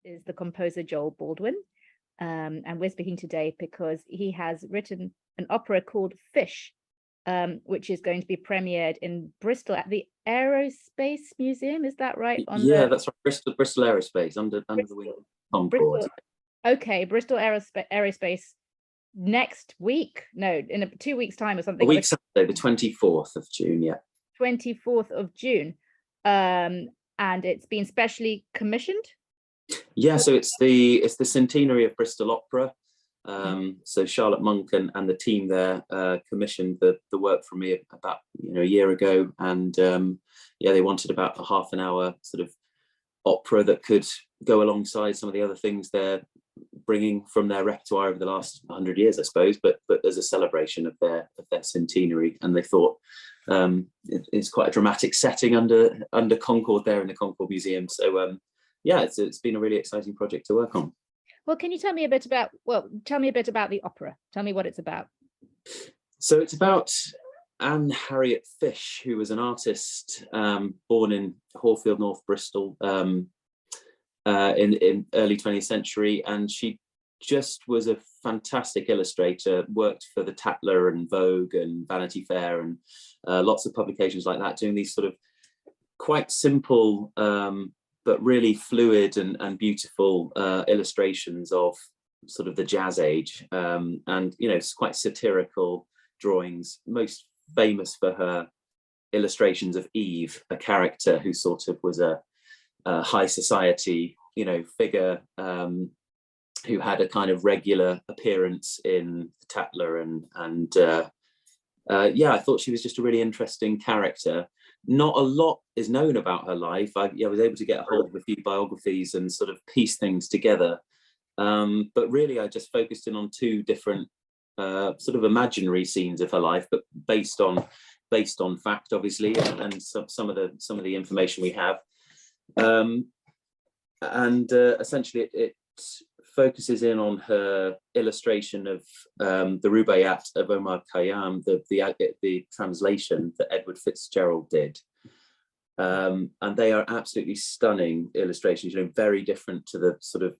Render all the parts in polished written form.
This is the composer Joel Baldwin, and we're speaking today because he has written an opera called Fish, which is going to be premiered in Bristol at the Aerospace Museum. Is that right? That's right. Bristol Aerospace under the wing of Concord. Okay, Bristol Aerospace next week. No, in 2 weeks' time or something. A week Saturday, the 24th of June. Yeah. 24th of June, and it's been specially commissioned. Yeah, so it's the centenary of Bristol Opera. So Charlotte Monk and the team there commissioned the work from me about a year ago, and they wanted about a half an hour sort of opera that could go alongside some of the other things they're bringing from their repertoire over the last 100 years, I suppose. But as a celebration of their centenary, and they thought it's quite a dramatic setting under Concord there in the Concord Museum. So it's been a really exciting project to work on. Well, can you tell me a bit about the opera? Tell me what it's about. So it's about Harriet Fish, who was an artist born in Horfield, North Bristol, in early 20th century, and she just was a fantastic illustrator. Worked for the Tatler and Vogue and Vanity Fair and lots of publications like that, doing these sort of quite simple but really fluid and beautiful illustrations of sort of the Jazz age, and it's quite satirical drawings. Most famous for her illustrations of Eve, a character who sort of was a high society figure, who had a kind of regular appearance in Tatler, and I thought she was just a really interesting character. Not a lot is known about her life. I was able to get a hold of a few biographies and sort of piece things together. But really, I just focused in on two different sort of imaginary scenes of her life, but based on fact, obviously, and some of the information we have. Essentially, it focuses in on her illustration of the Rubaiyat of Omar Khayyam, the translation that Edward Fitzgerald did, and they are absolutely stunning illustrations. Very different to the sort of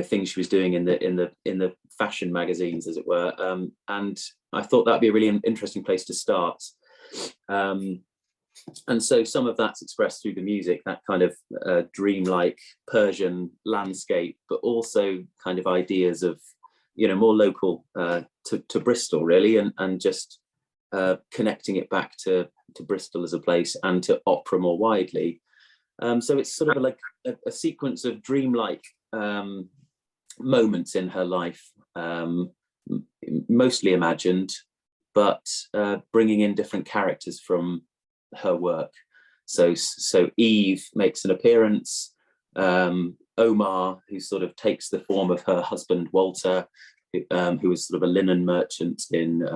things she was doing in the fashion magazines, as it were. And I thought that'd be a really interesting place to start. And so some of that's expressed through the music, that kind of dreamlike Persian landscape, but also kind of ideas of, more local to Bristol, really, and just connecting it back to Bristol as a place and to opera more widely. So it's sort of like a sequence of dreamlike moments in her life, mostly imagined, but bringing in different characters from her work. So Eve makes an appearance. Omar, who sort of takes the form of her husband Walter, who was sort of a linen merchant in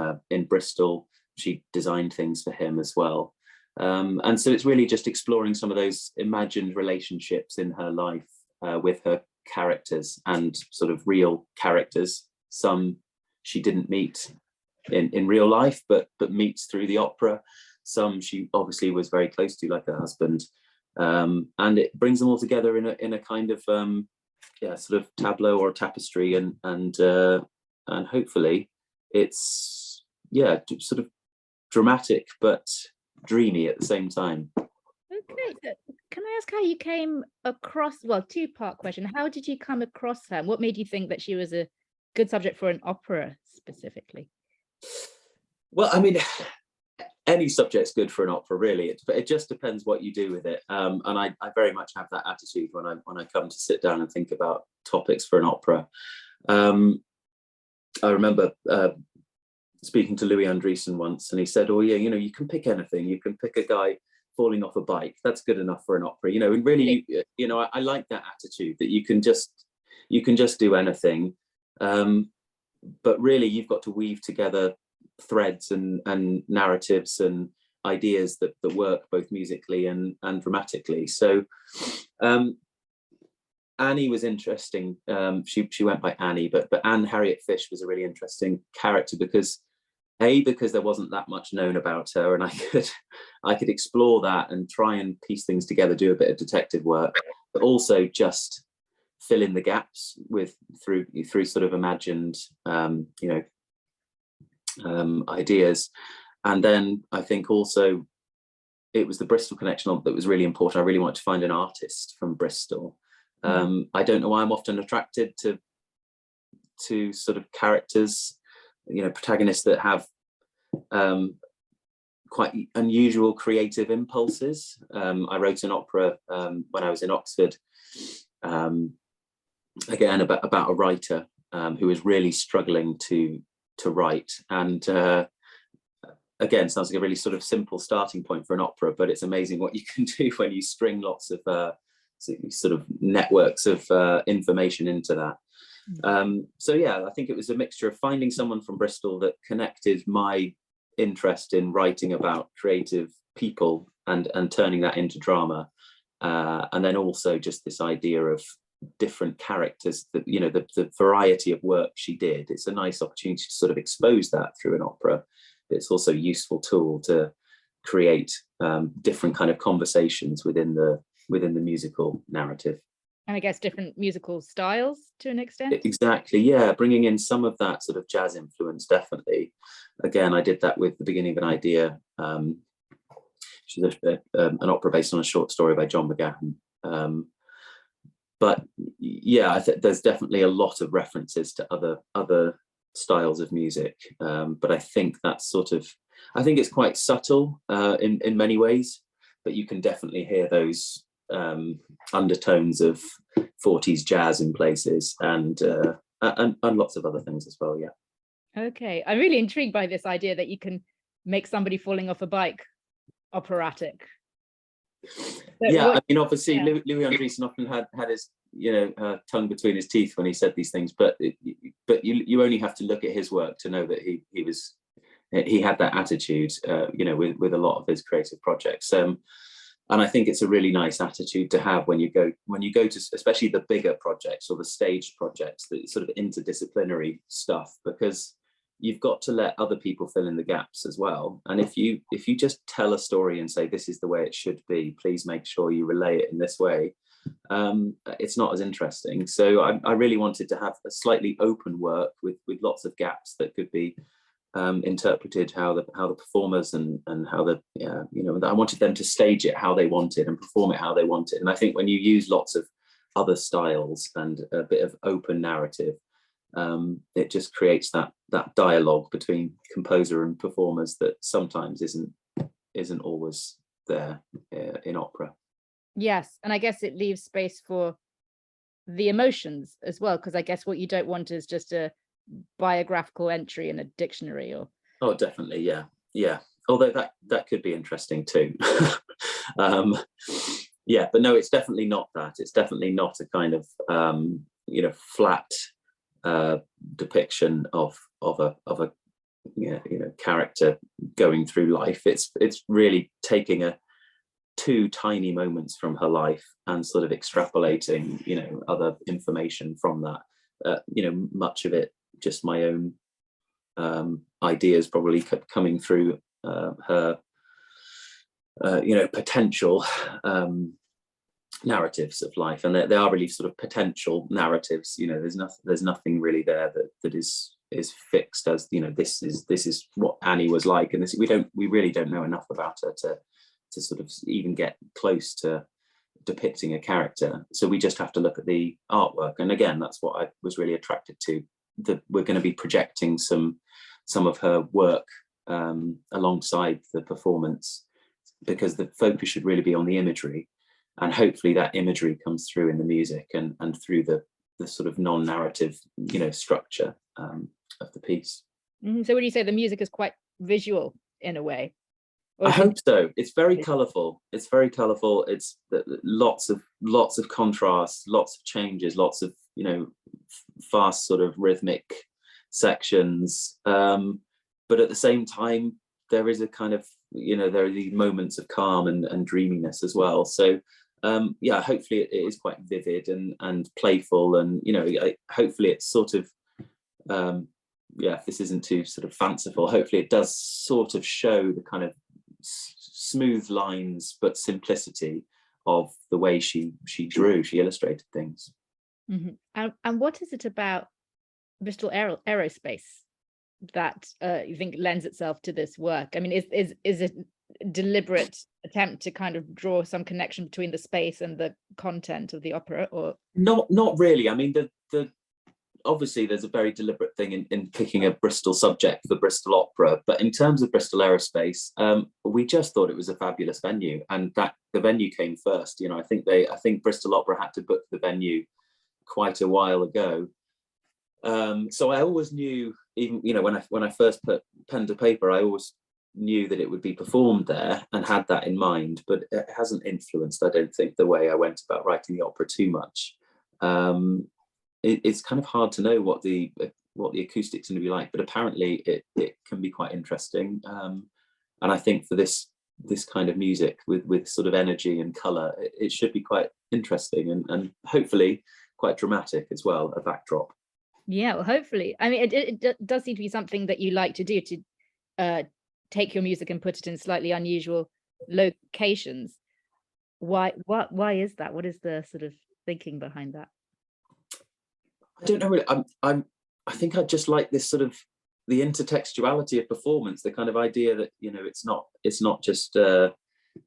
Bristol. She designed things for him as well. And so it's really just exploring some of those imagined relationships in her life with her characters, and sort of real characters. Some she didn't meet in real life, but meets through the opera. Some she obviously was very close to, like her husband, and it brings them all together in a kind of sort of tableau or tapestry, and hopefully it's sort of dramatic but dreamy at the same time. Okay, so can I ask how you came across? Well, two-part question. How did you come across her? What made you think that she was a good subject for an opera specifically? Well, I mean, any subject's good for an opera, really. It just depends what you do with it. And I very much have that attitude when I come to sit down and think about topics for an opera. I remember speaking to Louis Andriessen once, and he said, "Oh yeah, you can pick anything. You can pick a guy falling off a bike. That's good enough for an opera." And really, I like that attitude, that you can just do anything. But really, you've got to weave together threads and narratives and ideas that work both musically and dramatically. So Annie was interesting. She went by Annie, but Harriet Fish was a really interesting character because there wasn't that much known about her, and I could explore that and try and piece things together, do a bit of detective work, but also just fill in the gaps through sort of imagined ideas. And then I think also it was the Bristol connection that was really important. I really wanted to find an artist from Bristol. I don't know why I'm often attracted to sort of characters, protagonists that have quite unusual creative impulses. I wrote an opera when I was in Oxford, again about a writer who is really struggling to write, and again, sounds like a really sort of simple starting point for an opera, but it's amazing what you can do when you string lots of sort of networks of information into that. So yeah, I think it was a mixture of finding someone from Bristol that connected my interest in writing about creative people and turning that into drama, and then also just this idea of different characters, that the variety of work she did. It's a nice opportunity to sort of expose that through an opera. It's also a useful tool to create different kind of conversations within the musical narrative. And I guess different musical styles to an extent. Exactly, yeah, bringing in some of that sort of jazz influence, definitely. Again, I did that with The Beginning of an Idea, which is an opera based on a short story by John McGahon. But yeah, there's definitely a lot of references to other styles of music, but I think that's I think it's quite subtle in many ways, but you can definitely hear those undertones of 40s jazz in places, and lots of other things as well. Yeah. Okay, I'm really intrigued by this idea that you can make somebody falling off a bike operatic. Yeah, I mean, obviously, yeah. Louis Andriessen often had his tongue between his teeth when he said these things, but you only have to look at his work to know that he had that attitude, with a lot of his creative projects. And I think it's a really nice attitude to have when you go to especially the bigger projects or the staged projects, the sort of interdisciplinary stuff, because you've got to let other people fill in the gaps as well. And if you just tell a story and say, this is the way it should be, please make sure you relay it in this way, it's not as interesting. So I really wanted to have a slightly open work with lots of gaps that could be interpreted how the performers and how I wanted them to stage it how they wanted and perform it how they wanted. And I think when you use lots of other styles and a bit of open narrative, it just creates that dialogue between composer and performers that sometimes isn't always there in opera. Yes, and I guess it leaves space for the emotions as well, because I guess what you don't want is just a biographical entry in a dictionary. Oh, definitely, yeah. Although that could be interesting too. Yeah, but no, it's definitely not that. It's definitely not a kind of flat depiction of a character going through life. It's really taking two tiny moments from her life and sort of extrapolating other information from that. Much of it just my own ideas probably coming through her potential narratives of life, and they are really sort of potential narratives. There's nothing really there that is fixed as this is what Annie was like, and we really don't know enough about her to sort of even get close to depicting a character. So we just have to look at the artwork, and again, that's what I was really attracted to, that we're going to be projecting some of her work alongside the performance, because the focus should really be on the imagery, and hopefully that imagery comes through in the music and through the sort of non-narrative structure of the piece. So would you say the music is quite visual in a way? I hope so. It's very colourful. It's lots of contrast, lots of changes, lots of fast sort of rhythmic sections, but at the same time there is a kind of there are these moments of calm and dreaminess as well. So hopefully it is quite vivid and playful, and hopefully it's sort of if this isn't too sort of fanciful, hopefully it does sort of show the kind of smooth lines but simplicity of the way she illustrated things. And what is it about Bristol Aerospace that you think lends itself to this work? I mean, is it a deliberate attempt to kind of draw some connection between the space and the content of the opera, or Not really. I mean, the obviously there's a very deliberate thing in picking a Bristol subject for the Bristol Opera, but in terms of Bristol Aerospace, we just thought it was a fabulous venue, and that the venue came first. You know, I think Bristol Opera had to book the venue quite a while ago. So I always knew, even, you know, when I first put pen to paper, I always knew that it would be performed there and had that in mind, but it hasn't influenced, I don't think, the way I went about writing the opera too much. It's kind of hard to know what the acoustics are going to be like, but apparently it can be quite interesting. And I think for this kind of music with sort of energy and color, it should be quite interesting and hopefully quite dramatic as well, a backdrop. yeah, well, hopefully. I mean, it does seem to be something that you like to do, to take your music and put it in slightly unusual locations. Why is that? What is the sort of thinking behind that? I don't know really. I think I just like this sort of the intertextuality of performance, the kind of idea that, you know, it's not just the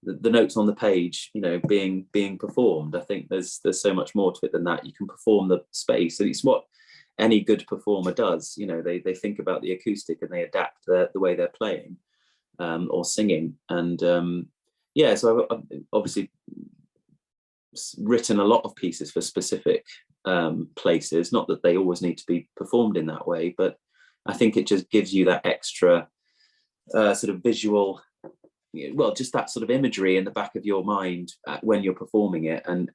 notes on the page, you know, being performed. I think there's so much more to it than that. You can perform the space, and it's what any good performer does. You know, they think about the acoustic and they adapt the way they're playing or singing. And yeah, so I've obviously written a lot of pieces for specific places, not that they always need to be performed in that way, but I think it just gives you that extra sort of visual, well, just that sort of imagery in the back of your mind when you're performing it, and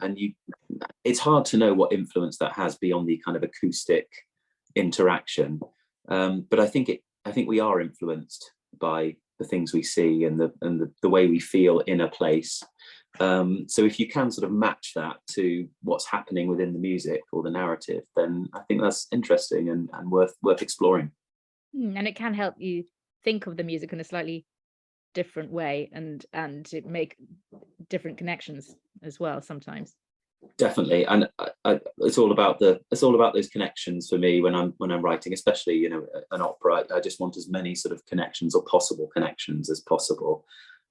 it's hard to know what influence that has beyond the kind of acoustic interaction, but I think we are influenced by the things we see and the way we feel in a place. So if you can sort of match that to what's happening within the music or the narrative, then I think that's interesting and worth exploring. And it can help you think of the music in a slightly different way and to make different connections as well sometimes. Definitely, and it's all about those connections for me when I'm writing, especially, you know, an opera. I just want as many sort of connections or possible connections as possible,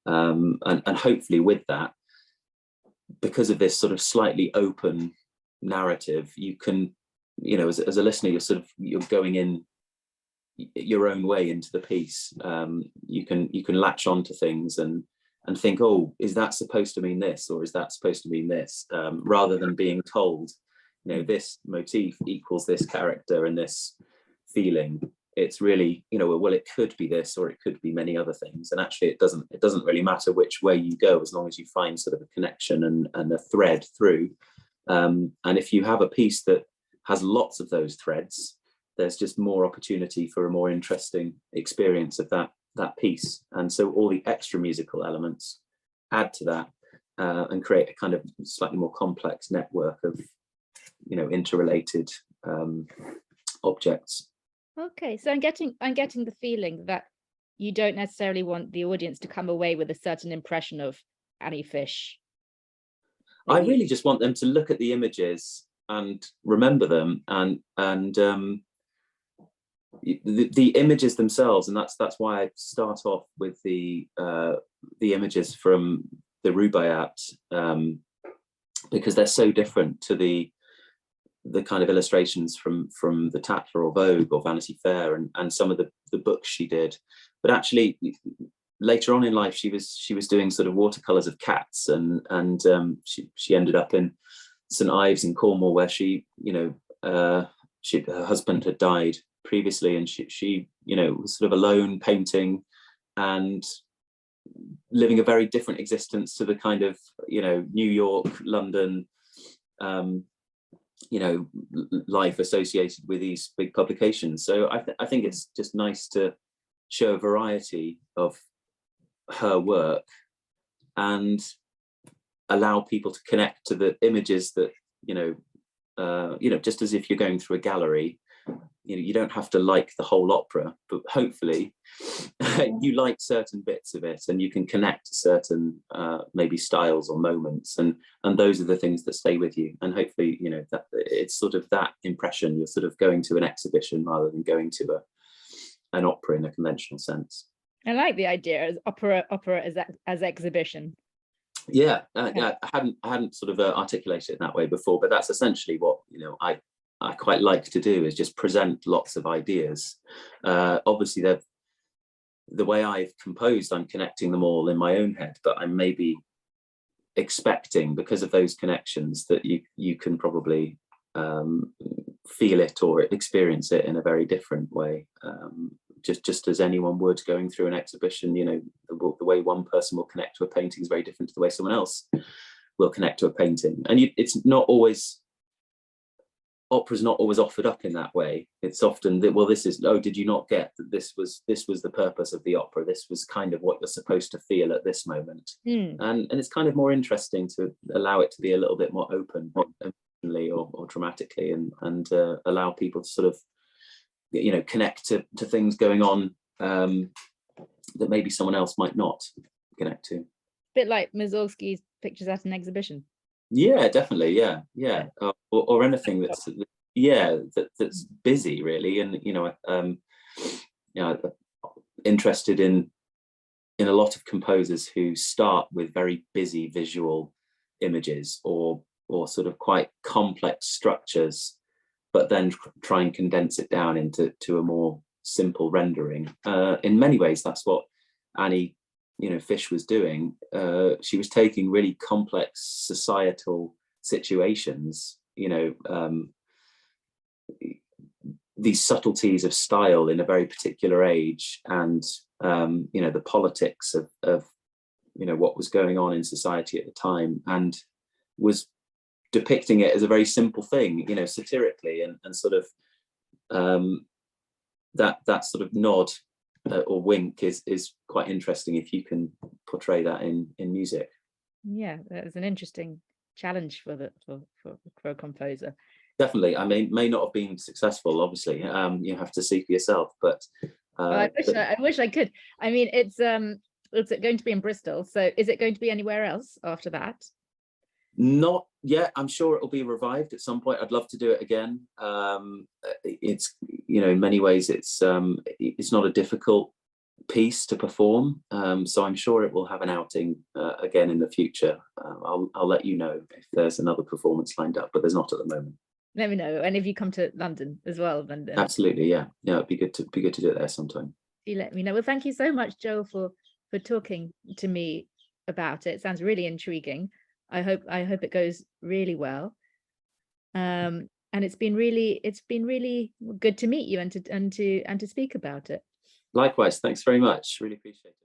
and hopefully with that, because of this sort of slightly open narrative, you can, you know, as a listener, you're going in your own way into the piece. You can latch on to things and think, oh, is that supposed to mean this, or is that supposed to mean this, rather than being told, you know, this motif equals this character and this feeling. It's really, you know, well, it could be this or it could be many other things, and actually it doesn't really matter which way you go, as long as you find sort of a connection and a thread through. And if you have a piece that has lots of those threads, there's just more opportunity for a more interesting experience of that piece. And so all the extra musical elements add to that and create a kind of slightly more complex network of, you know, interrelated objects. Okay, so I'm getting the feeling that you don't necessarily want the audience to come away with a certain impression of Harriet Fish. I really just want them to look at the images and remember them, and the images themselves, and that's why I start off with the images from the Rubaiyat, because they're so different to the kind of illustrations from the Tatler or Vogue or Vanity Fair and some of the books she did. But actually, later on in life, she was doing sort of watercolors of cats, and she ended up in St Ives in Cornwall, where she, you know, her husband had died previously, and she you know, was sort of alone painting and living a very different existence to the kind of, you know, New York, London, you know, life associated with these big publications. So I think it's just nice to show a variety of her work and allow people to connect to the images that, you know, just as if you're going through a gallery, you don't have to like the whole opera, but hopefully you like certain bits of it, and you can connect to certain maybe styles or moments, and those are the things that stay with you. And hopefully, that it's sort of that impression. You're sort of going to an exhibition rather than going to an opera in a conventional sense. I like the idea as opera as exhibition. Yeah, I hadn't sort of articulated it that way before, but that's essentially what I quite like to do, is just present lots of ideas. Obviously, the way I've composed, I'm connecting them all in my own head, but I'm maybe expecting, because of those connections, that you can probably feel it or experience it in a very different way. Just as anyone would going through an exhibition, the way one person will connect to a painting is very different to the way someone else will connect to a painting. And it's not always, opera's not always offered up in that way. It's often that, well, this is, oh, did you not get that this was the purpose of the opera? This was kind of what you're supposed to feel at this moment. And it's kind of more interesting to allow it to be a little bit more open emotionally or dramatically, and allow people to sort of connect to things going on that maybe someone else might not connect to. Bit like Mussorgsky's pictures at an exhibition. Yeah, definitely. Yeah. Or anything that's that's busy, really. And interested in a lot of composers who start with very busy visual images or sort of quite complex structures, but then try and condense it down into a more simple rendering. In many ways, that's what Annie, Fish was doing. She was taking really complex societal situations, these subtleties of style in a very particular age, and the politics of what was going on in society at the time, and was depicting it as a very simple thing, satirically, and sort of that sort of nod or wink is quite interesting if you can portray that in music. Yeah, that is an interesting challenge for a composer. Definitely. I mean, may not have been successful, obviously. You have to see for yourself, but I wish I could. I mean, it's going to be in Bristol, so is it going to be anywhere else after that? Not yet. I'm sure it'll be revived at some point. I'd love to do it again. It's in many ways it's not a difficult piece to perform, so I'm sure it will have an outing again in the future. I'll let you know if there's another performance lined up, but there's not at the moment. Let me know, and if you come to London as well, then absolutely, yeah, it'd be good to do it there sometime. You let me know. Well, thank you so much, Joel, for talking to me about it. It sounds really intriguing. I hope it goes really well. And it's been really good to meet you and to speak about it. Likewise, thanks very much. Really appreciate it.